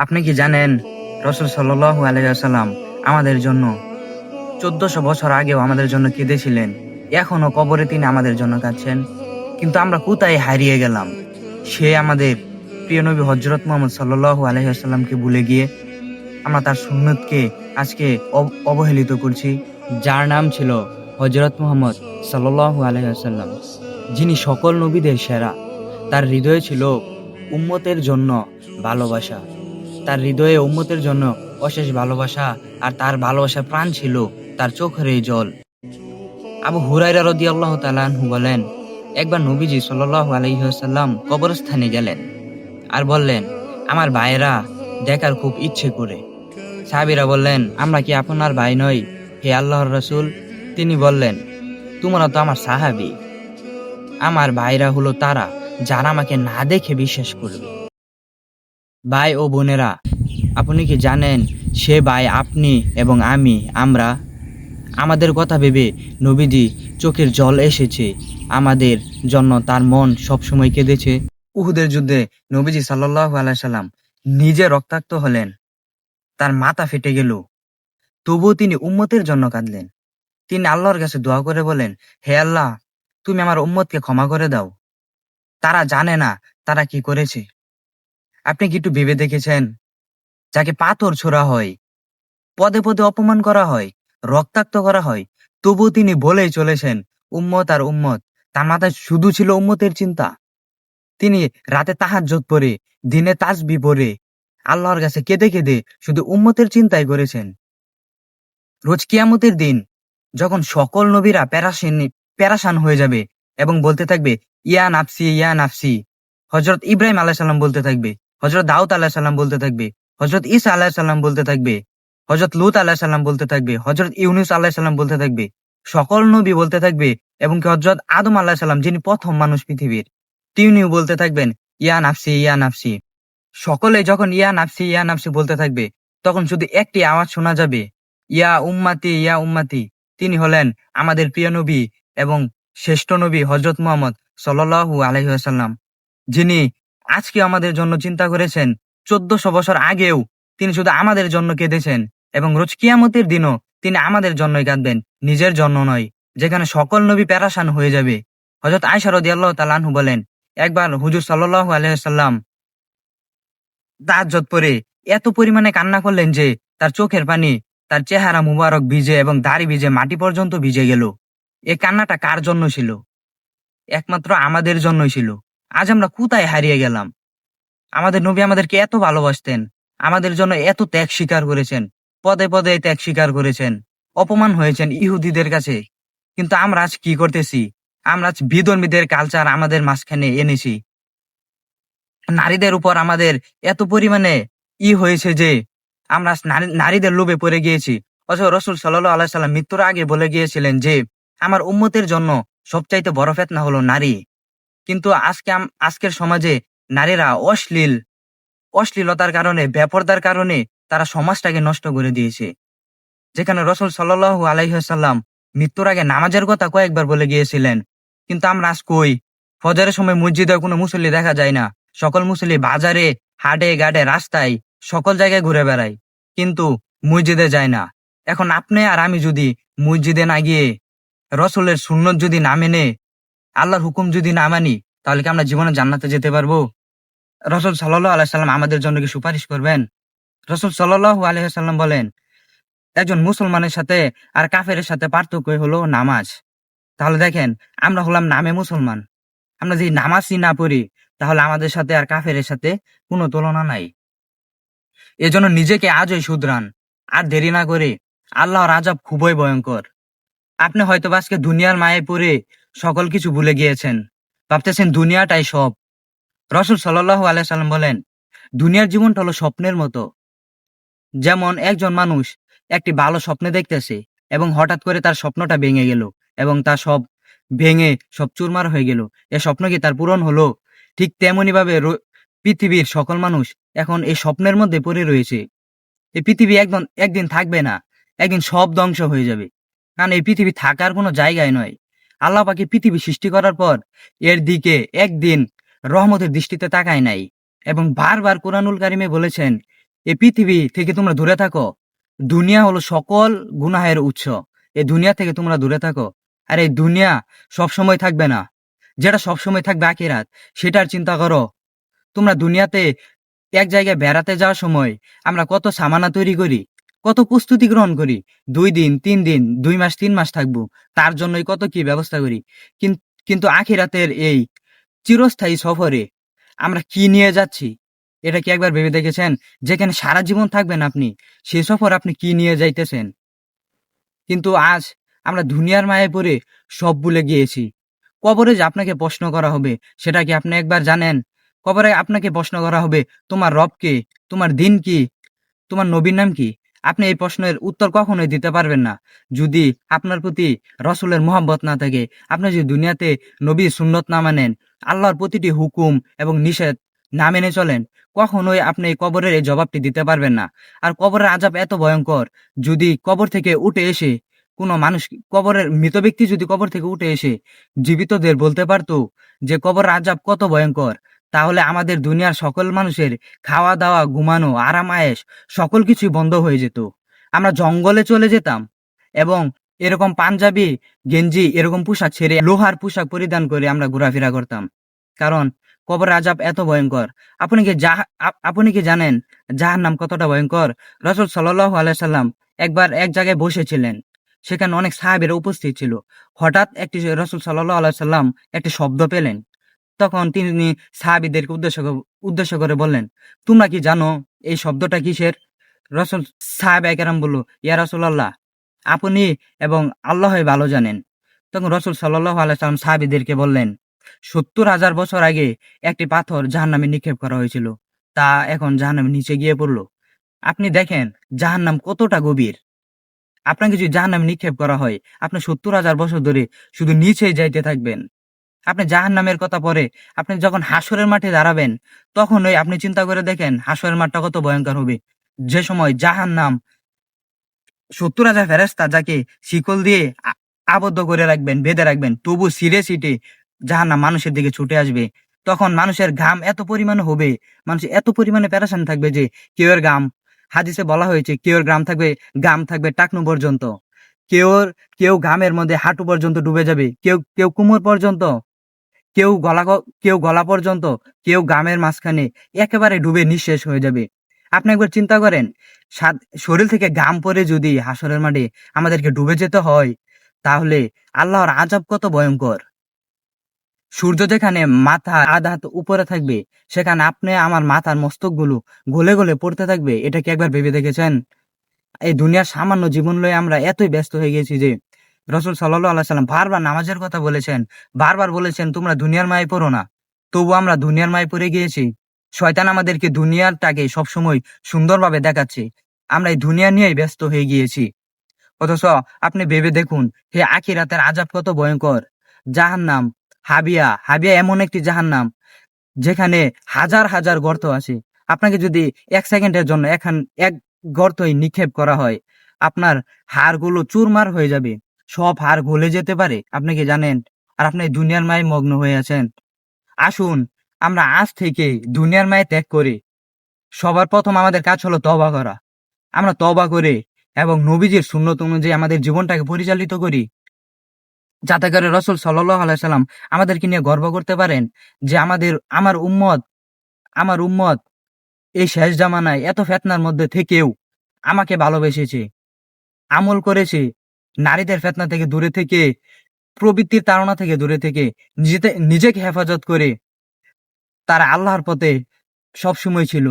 আপনি কি জানেন রসুল সাল্লাল্লাহু আলাইহি ওয়াসাল্লাম আমাদের জন্য 1400 বছর আগেও আমাদের জন্য কেঁদেছিলেন। এখনো কবরে তিনি আমাদের জন্য কাঁদছেন। কিন্তু আমরা কোথায় হারিয়ে গেলাম? সে আমাদের প্রিয় নবী হযরত মুহাম্মদ সাল্লাল্লাহু আলাইহি ওয়াসাল্লামকে ভুলে গিয়ে আমরা তার সুন্নতকে আজকে অবহেলিত করছি, যার নাম ছিল হযরত মুহাম্মদ সাল্লাল্লাহু আলাইহি ওয়াসাল্লাম, যিনি সকল নবীদের সেরা। তার হৃদয়ে ছিল উম্মতের জন্য ভালোবাসা। তার হৃদয়ে উম্মতের জন্য অশেষ ভালোবাসা, আর তার ভালোবাসার প্রাণ ছিল তার চোখের এই জল। আবু হুরায়রা রাদিয়াল্লাহু তাআলা আনহু বলেন, একবার নবীজি সাল্লাল্লাহু আলাইহি ওয়াসাল্লাম কবরস্থানে গেলেন আর বললেন, আমার ভাইয়েরা দেখার খুব ইচ্ছে করে। সাহাবীরা বললেন, আমরা কি আপনার ভাই নই হে আল্লাহর রাসূল? তিনি বললেন, তোমরা তো আমার সাহাবী। আমার ভাইরা হলো তারা যারা আমাকে না দেখে বিশ্বাস করবে। ভাই ও বোনেরা, আপনি কি জানেন সে ভাই আপনি এবং আমরা আমাদের কথা ভেবে নবীজি চোখের জল এসেছে, আমাদের জন্য তার মন সবসময় কেঁদেছে। উহুদের যুদ্ধে নবীজি সাল্লাল্লাহু আলাইহি সাল্লাম নিজে রক্তাক্ত হলেন, তার মাথা ফেটে গেল, তবুও তিনি উম্মতের জন্য কাঁদলেন। তিনি আল্লাহর কাছে দোয়া করে বলেন, হে আল্লাহ, তুমি আমার উম্মতকে ক্ষমা করে দাও, তারা জানে না তারা কি করেছে। আপনি কি একটু ভেবে দেখেছেন, যাকে পাথর ছোড়া হয়, পদে পদে অপমান করা হয়, রক্তাক্ত করা হয়, তবুও তিনি বলেই চলেছেন উম্মত আর উম্মত। তার মাথায় শুধু ছিল উম্মতের চিন্তা। তিনি রাতে তাহাজ্জুদ পড়ে, দিনে তাসবিহ পড়ে, আল্লাহর কাছে কেঁদে কেঁদে শুধু উম্মতের চিন্তাই করেছেন। রোজ কিয়ামতের দিন যখন সকল নবীরা পেরাশান হয়ে যাবে এবং বলতে থাকবে, ইয়া নাফসি ইয়া নাফসি, হযরত ইব্রাহিম আলাইহিস সালাম বলতে থাকবে, হযরত দাউদ আলাইহিস সালাম বলতে থাকবে, হযরত ঈসা আলাইহিস সালাম বলতে থাকবে, হযরত লূত আলাইহিস সালাম বলতে থাকবে, হযরত ইউনূস আলাইহিস সালাম বলতে থাকবে, সকল নবী বলতে থাকবে, এবং কি হযরত আদম আলাইহিস সালাম, যিনি প্রথম মানুষ পৃথিবীর, তিনিও বলতে থাকবেন, ইয়া নাফসি ইয়া নাফসি। সকলে যখন ইয়া নাফসি বলতে থাকবে, তখন শুধু একটি আওয়াজ শোনা যাবে, ইয়া উম্মাতি ইয়া উম্মাতি। তিনি হলেন আমাদের প্রিয় নবী এবং শ্রেষ্ঠ নবী হযরত মুহাম্মদ সাল্লাল্লাহু আলাইহি ওয়াসাল্লাম, যিনি আজকে আমাদের জন্য চিন্তা করেছেন। 1400 বছর আগেও তিনি শুধু আমাদের জন্য কেঁদেছেন, এবং রোজ কিয়ামতের দিনও তিনি আমাদের জন্যই কাঁদবেন, নিজের জন্য নয়, যেখানে সকল নবী পেরেশান হয়ে যাবে। হযরত আয়েশা রাদিয়াল্লাহু তাআলা আনহা বলেন, একবার হুজুর সাল্লাল্লাহু আলাইহি ওয়াসাল্লাম তাহাজ্জুদ পড়ে এত পরিমাণে কান্না করলেন যে তার চোখের পানি তার চেহারা মুবারক ভিজে এবং দাড়ি ভিজে মাটি পর্যন্ত ভিজে গেল। এই কান্নাটা কার জন্য ছিল? একমাত্র আমাদের জন্যই ছিল। আজ আমরা কোথায় হারিয়ে গেলাম? আমাদের নবী আমাদেরকে এত ভালোবাসতেন, আমাদের জন্য এত ত্যাগ স্বীকার করেছেন, পদে পদে ত্যাগ স্বীকার করেছেন, অপমান হয়েছেন ইহুদিদের কাছে। কিন্তু আমরা আজ কি করতেছি? আমরা আজ বিধর্মীদের কালচার আমাদের মাঝখানে এনেছি। নারীদের উপর আমাদের এত পরিমাণে হয়েছে যে আমরা আজ নারীদের লোভে পড়ে গিয়েছি। অথচ রাসূল সাল্লাল্লাহু আলাইহি সাল্লাম মৃত্যুর আগে বলে গিয়েছিলেন যে আমার উম্মতের জন্য সবচাইতে বড় ফিতনা হলো নারী। কিন্তু আজকের সমাজে নারীরা অশ্লীলতার কারণে, বেপরদার কারণে তারা সমাজটাকে নষ্ট করে দিয়েছে। যেখানে রাসূল সাল্লাল্লাহু আলাইহি ওয়াসাল্লাম মৃত্যুর আগে নামাজের কথা কয়েকবার বলে গিয়েছিলেন, কিন্তু আমরা আজ কই? ফজরের সময় মসজিদে কোনো মুসল্লি দেখা যায় না। সকল মুসল্লি বাজারে, হাটে ঘাটে, রাস্তায়, সকল জায়গায় ঘুরে বেড়ায়, কিন্তু মসজিদে যায় না। এখন আপনি আর আমি যদি মসজিদে না গিয়ে রসুলের সুন্নত যদি না মেনে, আল্লাহর হুকুম যদি না মানি, তাহলে কি আমরা জীবনে জান্নাতে যেতে পারবো? রসুল সাল্লাল্লাহু আলাইহি সাল্লাম আমাদের জন্য কি সুপারিশ করবেন? রসুল সাল্লাল্লাহু আলাইহি সাল্লাম বলেন, একজন মুসলমানের সাথে আর কাফেরের সাথে পার্থক্য হলো নামাজ। তাহলে দেখেন, আমরা হলাম নামে মুসলমান, আমরা যদি নামাজই না পড়ি, তাহলে আমাদের সাথে আর কাফেরের সাথে কোনো তুলনা নাই। এজন্য নিজেকে আজই শুধরান, আর দেরি না করে। আল্লাহর আযাব খুবই ভয়ঙ্কর। আপনি হয়তো আজকে দুনিয়ার মায়ায় পড়ে সকল কিছু ভুলে গিয়েছেন, ভাবতেছেন দুনিয়াটাই সব। রাসূল সাল্লাল্লাহু আলাইহি সাল্লাম বলেন, দুনিয়ার জীবনটা হলো স্বপ্নের মতো। যেমন একজন মানুষ একটি ভালো স্বপ্নে দেখতেছে এবং হঠাৎ করে তার স্বপ্নটা ভেঙে গেল এবং তার সব ভেঙে সব চুরমার হয়ে গেল। এ স্বপ্ন কি তার পূরণ হলো? ঠিক তেমনি ভাবে পৃথিবীর সকল মানুষ এখন এই স্বপ্নের মধ্যে পড়ে রয়েছে। এই পৃথিবী একদিন থাকবে না, একদিন সব ধ্বংস হয়ে যাবে। কারণ এই পৃথিবী থাকার কোনো জায়গায় নয়। আল্লাহ পাক এই পৃথিবী সৃষ্টি করার পর এর দিকে একদিন রহমতের দৃষ্টিতে তাকায় নাই, এবং বারবার কুরআনুল কারিমে বলেছেন, এই পৃথিবী থেকে তোমরা দূরে থাকো। দুনিয়া হলো সকল গুনাহের উৎস। এই দুনিয়া থেকে তোমরা দূরে থাকো। আর এই দুনিয়া সবসময় থাকবে না। যেটা সবসময় থাকবে আখিরাত, সেটার চিন্তা করো। তোমরা দুনিয়াতে এক জায়গায় বেড়াতে যাওয়ার সময় আমরা কত সামানা তৈরি করি, কত প্রস্তুতি গ্রহণ করি। 2 দিন 3 দিন, 2 মাস 3 মাস থাকবো, তার জন্যই কত কি ব্যবস্থা করি। কিন্তু আখিরাতের এই চিরস্থায়ী সফরে আমরা কি নিয়ে যাচ্ছি, এটা কি একবার ভেবে দেখেছেন? যেখানে সারা জীবন থাকবেন আপনি, সেই সফর আপনি কি নিয়ে যাইতেছেন? কিন্তু আজ আমরা দুনিয়ার মায়ে পড়ে সব ভুলে গিয়েছি। কবরে যে আপনাকে প্রশ্ন করা হবে, সেটা কি আপনি একবার জানেন? কবরে আপনাকে প্রশ্ন করা হবে, তোমার রব কে, তোমার দিন কি, তোমার নবীর নাম কি? আপনি এই প্রশ্নের উত্তর কখনোই দিতে পারবেন না যদি আপনার প্রতি রসুলের মোহাব্বত না থাকে। আপনি যদি দুনিয়াতে নবীর সুন্নত না মানেন, আল্লাহর প্রতিটি হুকুম এবং নিষেধ না মেনে চলেন, কখনোই আপনি এই কবরের এই জবাবটি দিতে পারবেন না। আর কবরের আযাব এত ভয়ঙ্কর, যদি কবর থেকে উঠে এসে কোনো মানুষ, কবরের মৃত ব্যক্তি যদি কবর থেকে উঠে এসে জীবিতদের বলতে পারতো যে কবরের আযাব কত ভয়ঙ্কর, তাহলে আমাদের দুনিয়ার সকল মানুষের খাওয়া দাওয়া, ঘুমানো, আরাম আয়েশ সকল কিছুই বন্ধ হয়ে যেত। আমরা জঙ্গলে চলে যেতাম এবং এরকম পাঞ্জাবি গেঞ্জি এরকম পোশাক ছেড়ে লোহার পোশাক পরিধান করে আমরা ঘোরাফেরা করতাম। কারণ কবরের আযাব এত ভয়ঙ্কর। আপনি কি জানেন জাহান্নাম কতটা ভয়ঙ্কর? রাসূল সাল্লাল্লাহু আলাইহি সাল্লাম একবার এক জায়গায় বসেছিলেন, সেখানে অনেক সাহাবীরা উপস্থিত ছিল। হঠাৎ রাসূল সাল্লাল্লাহু আলাইহি সাল্লাম একটি শব্দ পেলেন। তখন তিনি সাহাবীদেরকে উদ্দেশ্য করে বললেন, তোমরা কি জানো এই শব্দটা কিসের? রাসূল সাহাবায়ে কেরাম বলল, ইয়া রাসূলুল্লাহ, আপনি এবং আল্লাহই ভালো জানেন। তখন রাসূল সাল্লাল্লাহু আলাইহি সাল্লাম সাহাবীদেরকে বললেন, ৭০,০০০ বছর আগে একটি পাথর জাহান্নামে নিক্ষেপ করা হয়েছিল, তা এখন জাহান্নামের নিচে গিয়ে পড়ল। আপনি দেখেন জাহান্নাম কতটা গভীর। আপনাকে যদি জাহান্নামে নিক্ষেপ করা হয়, আপনি ৭০,০০০ বছর ধরে শুধু নিচেই যাইতে থাকবেন। আপনি জাহান্নামের কথা পরে আপনি যখন হাসরের মাঠে দাঁড়াবেন, তখন ওই আপনি চিন্তা করে দেখেন হাসরের মাঠটা কত ভয়ঙ্কর হবে। যে সময় জাহান্নাম ৭০,০০০ ফেরেশতা যাকে শিকল দিয়ে আবদ্ধ করে রাখবেন, বেঁধে রাখবেন, তবু ছিঁড়ে ছিটে জাহান্নাম মানুষের দিকে ছুটে আসবে। তখন মানুষের ঘাম এত পরিমাণে হবে, মানুষ এত পরিমাণে পেরেশান থাকবে যে কেউর ঘাম, হাদিসে বলা হয়েছে কেউর ঘাম থাকবে টাকনু পর্যন্ত, কেউর কেউ ঘামের মধ্যে হাঁটু পর্যন্ত ডুবে যাবে, কেউ কেউ কোমর পর্যন্ত, কেউ গলা পর্যন্ত, কেউ ঘামের মাঝখানে একেবারে ডুবে নিঃশেষ হয়ে যাবে। আপনি একবার চিন্তা করেন, শরীর থেকে ঘাম পরে যদি হাসরের মাঠে আমাদেরকে ডুবে যেতে হয়, তাহলে আল্লাহর আযাব কত ভয়ঙ্কর। সূর্য যেখানে মাথা আধা হাত উপরে থাকবে, সেখানে আপনি আমার মাথার মস্তকগুলো গলে গলে পড়তে থাকবে। এটা কি একবার ভেবে দেখেছেন? এই দুনিয়ার সামান্য জীবন লয়ে আমরা এতই ব্যস্ত হয়ে গেছি যে রাসূল সাল্লাল্লাহু আলাইহি সাল্লাম বারবার নামাজের কথা বলেছেন, বারবার বলেছেন তোমরা দুনিয়ার মায়ে পড়ো না। তবু আমরা দুনিয়ার মায়ে পড়ে গিয়েছি। শয়তান আমাদেরকে দুনিয়াটাকে সবসময় সুন্দরভাবে দেখাচ্ছে। আমরা এই দুনিয়া নিয়েই ব্যস্ত হয়ে গিয়েছি। অথচ আপনি ভেবে দেখুন, হে আখিরাতের আযাব কত ভয়ঙ্কর। জাহান্নাম, হাবিয়া এমন একটি জাহান্নাম যেখানে হাজার হাজার গর্ত আছে। আপনাকে যদি 1 সেকেন্ডের জন্য এক গর্তই নিক্ষেপ করা হয়, আপনার হাড়গুলো চুরমার হয়ে যাবে, সব হাড় গলে যেতে পারে। আপনি কি জানেন? আর আপনি এই দুনিয়ার মায়ে মগ্ন হয়ে আছেন। আসুন আমরা আজ থেকে দুনিয়ার মায়া ত্যাগ করি। সবার প্রথম আমাদের কাজ হলো তওবা করা। আমরা তওবা করে এবং নবীজির সুন্নত অনুযায়ী আমাদের জীবনটাকে পরিচালিত করি, যাতে করে রাসূল সাল্লাল্লাহু আলাইহি সাল্লাম আমাদেরকে নিয়ে গর্ব করতে পারেন যে আমার উম্মত এই শেষ জামানায় এত ফিতনার মধ্যে থেকেও আমাকে ভালোবেসেছে, আমল করেছে, নারীদের ফিতনা থেকে দূরে থেকে, প্রবৃত্তির তাড়না থেকে দূরে থেকে নিজেকে হেফাজত করে তারা আল্লাহর পথে সবসময় ছিল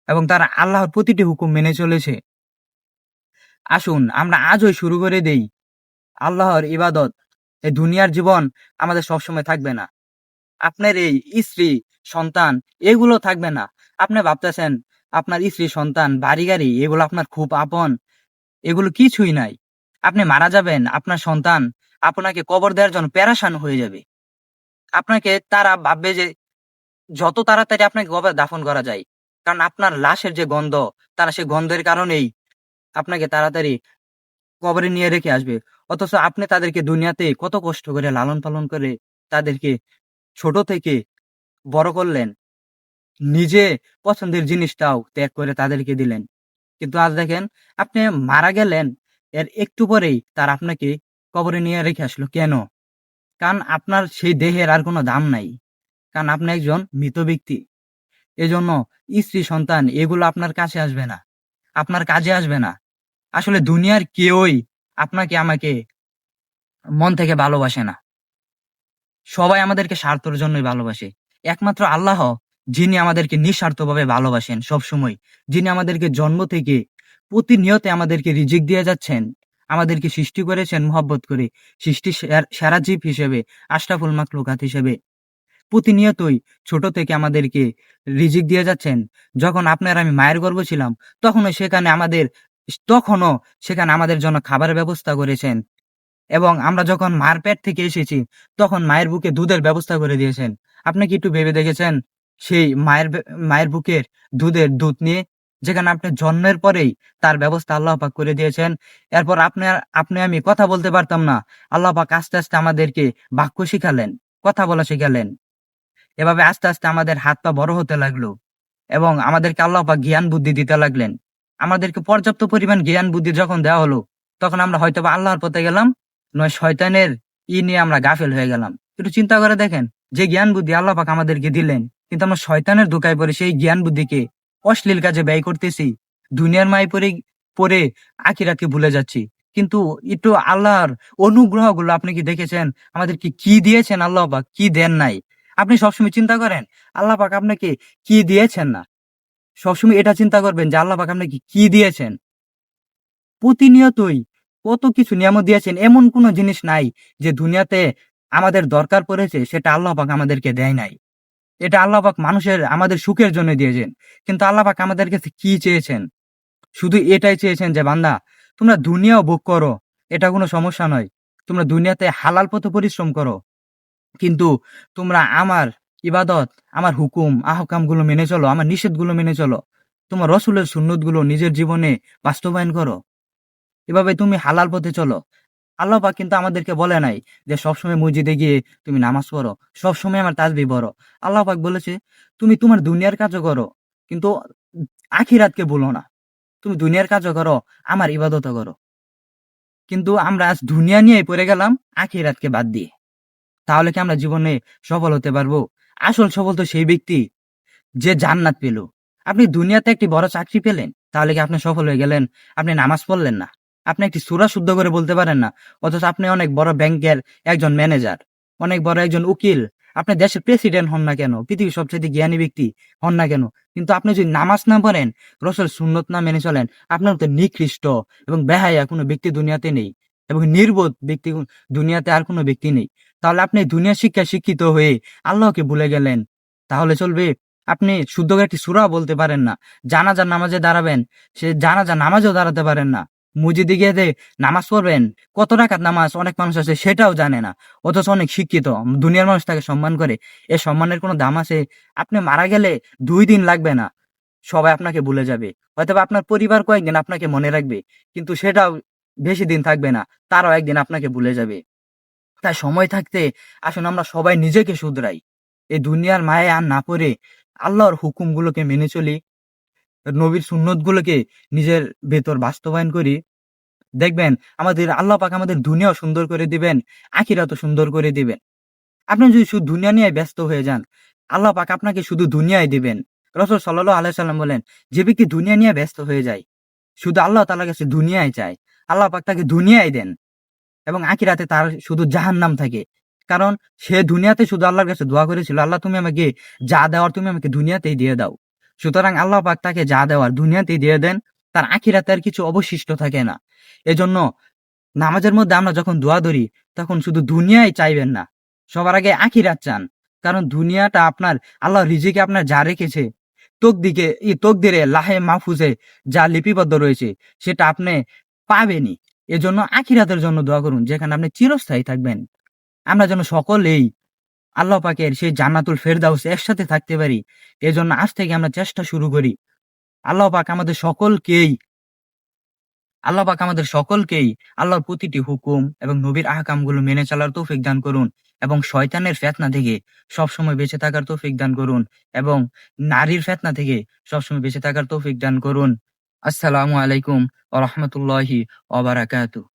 এবং তারা আল্লাহর প্রতিটি হুকুম মেনে চলেছে। আসুন আমরা আজই শুরু করে দেই আল্লাহর ইবাদত। এই দুনিয়ার জীবন আমাদের সবসময় থাকবে না। আপনার এই স্ত্রী, সন্তান এগুলো থাকবে না। আপনি ভাবতেছেন আপনার স্ত্রী, সন্তান, বাড়ি গাড়ি এগুলো আপনার খুব আপন, এগুলো কিছুই নাই। আপনি মারা যাবেন, আপনার সন্তান আপনাকে কবর দেওয়ার জন্য পেরেশান হয়ে যাবে। আপনাকে তারা ভাববে যে যত তাড়াতাড়ি আপনাকে কবরে দাফন করা যায়, কারণ আপনার লাশের যে গন্ধ, তারা সেই গন্ধের কারণেই আপনাকে তাড়াতাড়ি কবরে নিয়ে রেখে আসবে। অথচ আপনি তাদেরকে দুনিয়াতে কত কষ্ট করে লালন পালন করে তাদেরকে ছোট থেকে বড় করলেন, নিজে পছন্দের জিনিসটাও ত্যাগ করে তাদেরকে দিলেন। কিন্তু আজ দেখেন, আপনি মারা গেলেন, এর একটু পরেই তার আপনাকে কবরে নিয়ে রেখে আসলো। কেন? কারণ আপনার সেই দেহের আর কোনো দাম নাই। কারণ আপনি একজন মৃত ব্যক্তি। এজন্য স্ত্রী, সন্তান এগুলো আপনার কাছে আসবে না, আপনার কাজে আসবে না। আসলে দুনিয়ার কেউই আপনাকে আমাকে মন থেকে ভালোবাসে না। সবাই আমাদেরকে স্বার্থের জন্যই ভালোবাসে। একমাত্র আল্লাহ, যিনি আমাদেরকে নিঃস্বার্থভাবে ভালোবাসেন সবসময়, যিনি আমাদেরকে জন্ম থেকে প্রতিনিয়ত আমাদেরকে রিজিক দিয়ে যাচ্ছেন, আমাদেরকে সৃষ্টি করেছেন মহব্বত করে, সৃষ্টির সেরা জীব হিসেবে, আশরাফুল মাখলুকাত হিসেবে প্রতিনিয়তই ছোট থেকে আমাদেরকে রিজিক দিয়ে যাচ্ছেন। যখন আপনার আমি মায়ের গর্ভে ছিলাম, তখনও সেখানে আমাদের জন্য খাবারের ব্যবস্থা করেছেন। এবং আমরা যখন মার পেট থেকে এসেছি, তখন মায়ের বুকে দুধের ব্যবস্থা করে দিয়েছেন। আপনি কি একটু ভেবে দেখেছেন সেই মায়ের বুকের দুধ নিয়ে, যেখানে আপনি জন্মের পরেই তার ব্যবস্থা আল্লাহ পাক করে দিয়েছেন। এরপর আপনি আমি কথা বলতে পারতাম না, আল্লাহ পাক আস্তে আস্তে আমাদেরকে বাক্য শিখালেন, কথা বলা শিখালেন। এভাবে আস্তে আস্তে আমাদের হাত পা বড় হতে লাগলো এবং আমাদেরকে আল্লাহ পাক জ্ঞান বুদ্ধি দিতে লাগলেন। আমাদেরকে পর্যাপ্ত পরিমাণ জ্ঞান বুদ্ধি যখন দেওয়া হলো, তখন আমরা হয়তো বা আল্লাহর পথে গেলাম, নয় শয়তানের নিয়ে আমরা গাফেল হয়ে গেলাম। একটু চিন্তা করে দেখেন, যে জ্ঞান বুদ্ধি আল্লাহ পাক আমাদেরকে দিলেন, কিন্তু আমরা শয়তানের ধোঁকায় পড়ে সেই জ্ঞান বুদ্ধিকে অশ্লীল কাজে ব্যয় করতেছি। দুনিয়ার মায় পড়ে আখিরাতকে ভুলে যাচ্ছি। কিন্তু একটু আল্লাহর অনুগ্রহ গুলো আপনি কি দেখেছেন? আমাদেরকে কি দিয়েছেন আল্লাহ পাক, কি দেন নাই? আপনি সবসময় চিন্তা করেন আল্লাহ পাক আপনাকে কি দিয়েছেন না। সবসময় এটা চিন্তা করবেন যে আল্লাহ পাক আপনাকে কি দিয়েছেন। প্রতিনিয়তই কত কিছু নিয়ামত দিয়েছেন, এমন কোনো জিনিস নাই যে দুনিয়াতে আমাদের দরকার পড়েছে সেটা আল্লাহ পাক আমাদেরকে দেয় নাই। এটা আল্লাহ পাক আমাদের সুখের জন্য দিয়েছেন। কিন্তু আল্লাহ পাক আমাদের কাছে কি চেয়েছেন? শুধু এটাই চেয়েছেন যে বান্দা, তোমরা দুনিয়াও ভোগ করো, এটা কোনো সমস্যা নয়। তোমরা দুনিয়াতে হালাল পথে পরিশ্রম করো, কিন্তু তোমরা আমার ইবাদত, আমার হুকুম আহকাম গুলো মেনে চলো, আমার নিষেধ গুলো মেনে চলো, তোমার রসুলের সুন্নত গুলো নিজের জীবনে বাস্তবায়ন করো। এভাবে তুমি হালাল পথে চলো। আল্লাহ পাক কিন্তু আমাদেরকে বলে নাই যে সবসময় মসজিদে গিয়ে তুমি নামাজ পড়ো, সবসময় আমার তাসবিহ পড়ো। আল্লাহ পাক বলেছে তুমি তোমার দুনিয়ার কাজও করো, কিন্তু আখিরাতকে ভুলো না। তুমি দুনিয়ার কাজও করো, আমার ইবাদতও করো। কিন্তু আমরা আজ দুনিয়া নিয়ে পড়ে গেলাম আখিরাতকে বাদ দিয়ে। তাহলে কি আমরা জীবনে সফল হতে পারবো? আসল সফল তো সেই ব্যক্তি যে জান্নাত পেল। আপনি দুনিয়াতে একটি বড় চাকরি পেলেন, তাহলে কি আপনি সফল হয়ে গেলেন? আপনি নামাজ পড়লেন না, আপনি একটি সূরা শুদ্ধ করে বলতে পারেন না, অথচ আপনি অনেক বড় ব্যাংকের একজন ম্যানেজার, অনেক বড় একজন উকিল, আপনি দেশের প্রেসিডেন্ট হন না কেন, পৃথিবীর সবচেয়ে জ্ঞানী ব্যক্তি হন না কেন, কিন্তু আপনি যদি নামাজ না পড়েন, রসুল সুন্নত না মেনে চলেন, আপনার তো নিকৃষ্ট এবং বেহায়া কোনো ব্যক্তি দুনিয়াতে নেই, এবং নির্বোধ ব্যক্তি দুনিয়াতে আর কোনো ব্যক্তি নেই। তাহলে আপনি দুনিয়া শিক্ষায় শিক্ষিত হয়ে আল্লাহকে ভুলে গেলেন, তাহলে চলবে? আপনি শুদ্ধ করে একটি সূরা বলতে পারেন না, জানাজার নামাজে দাঁড়াবেন, সে জানাজার নামাজেও দাঁড়াতে পারেন না, মসজিদে গিয়ে যে নামাজ পড়বেন, কত রাকাত নামাজ অনেক মানুষ আছে সেটাও জানে না, অথচ অনেক শিক্ষিত, দুনিয়ার মানুষ তাকে সম্মান করে। এ সম্মানের কোনো দাম আছে? আপনি মারা গেলে 2 দিন লাগবে না, সবাই আপনাকে ভুলে যাবে। হয়তোবা আপনার পরিবার কয়েকদিন আপনাকে মনে রাখবে, কিন্তু সেটাও বেশি দিন থাকবে না, তারাও একদিন আপনাকে ভুলে যাবে। তাই সময় থাকতে আসুন আমরা সবাই নিজেকে শুধরাই, এই দুনিয়ার মায়ে আর না পড়ে আল্লাহর হুকুমগুলোকে মেনে চলি, নবীর সুন্নত গুলোকে নিজের ভেতর বাস্তবায়ন করি। দেখবেন আমাদের আল্লাহ পাক আমাদের দুনিয়াও সুন্দর করে দিবেন, আখিরাতও সুন্দর করে দিবেন। আপনি যদি শুধু দুনিয়া নিয়ে ব্যস্ত হয়ে যান, আল্লাহ পাক আপনাকে শুধু দুনিয়ায় দিবেন। রাসূল সাল্লাল্লাহু আলাইহি সাল্লাম বলেন, যে ব্যক্তি দুনিয়া নিয়ে ব্যস্ত হয়ে যায়, শুধু আল্লাহ তাআলার কাছে দুনিয়ায় চায়, আল্লাহ পাক তাকে দুনিয়ায় দেন, এবং আখিরাতে তার শুধু জাহান্নাম থাকে। কারণ সে দুনিয়াতে শুধু আল্লাহর কাছে দোয়া করেছিল, আল্লাহ তুমি আমাকে যা দেওয়ার তুমি আমাকে দুনিয়াতেই দিয়ে দাও। সুতরাং আল্লাহ পাক তাকে যা দেওয়ার দুনিয়াতেই দিয়ে দেন, তার আখিরাতে আর কিছু অবশিষ্ট থাকে না। এজন্য নামাজের মধ্যে আমরা যখন দোয়া ধরি, তখন শুধু দুনিয়ায় চাইবেন না, সবার আগে আখিরাত চান। কারণ দুনিয়াটা আপনার, আল্লাহ রিজিকে আপনার যা রেখেছে, তকদিরে লাহে মাহফুজে যা লিপিবদ্ধ রয়েছে, সেটা আপনি পাবেনই। এজন্য আখিরাতের জন্য দোয়া করুন, যেখানে আপনি চিরস্থায়ী থাকবেন। আমরা যেন সকলেই আল্লাহ পাকের সেই জান্নাতুল ফেরদাউসে একসাথে থাকতে পারি, এজন্য আজ থেকে আমরা চেষ্টা শুরু করি। আল্লাহ পাক আমাদের সকলকেই আল্লাহ পাক আমাদের সকলকেই আল্লাহর প্রতিটি হুকুম এবং নবীর আহকামগুলো মেনে চলার তৌফিক দান করুন এবং শয়তানের ফিতনা থেকে সবসময় বেঁচে থাকার তৌফিক দান করুন এবং নারীর ফিতনা থেকে সবসময় বেঁচে থাকার তৌফিক দান করুন। আসসালামু আলাইকুম ওয়া রাহমাতুল্লাহি ওয়া বারাকাতুহু।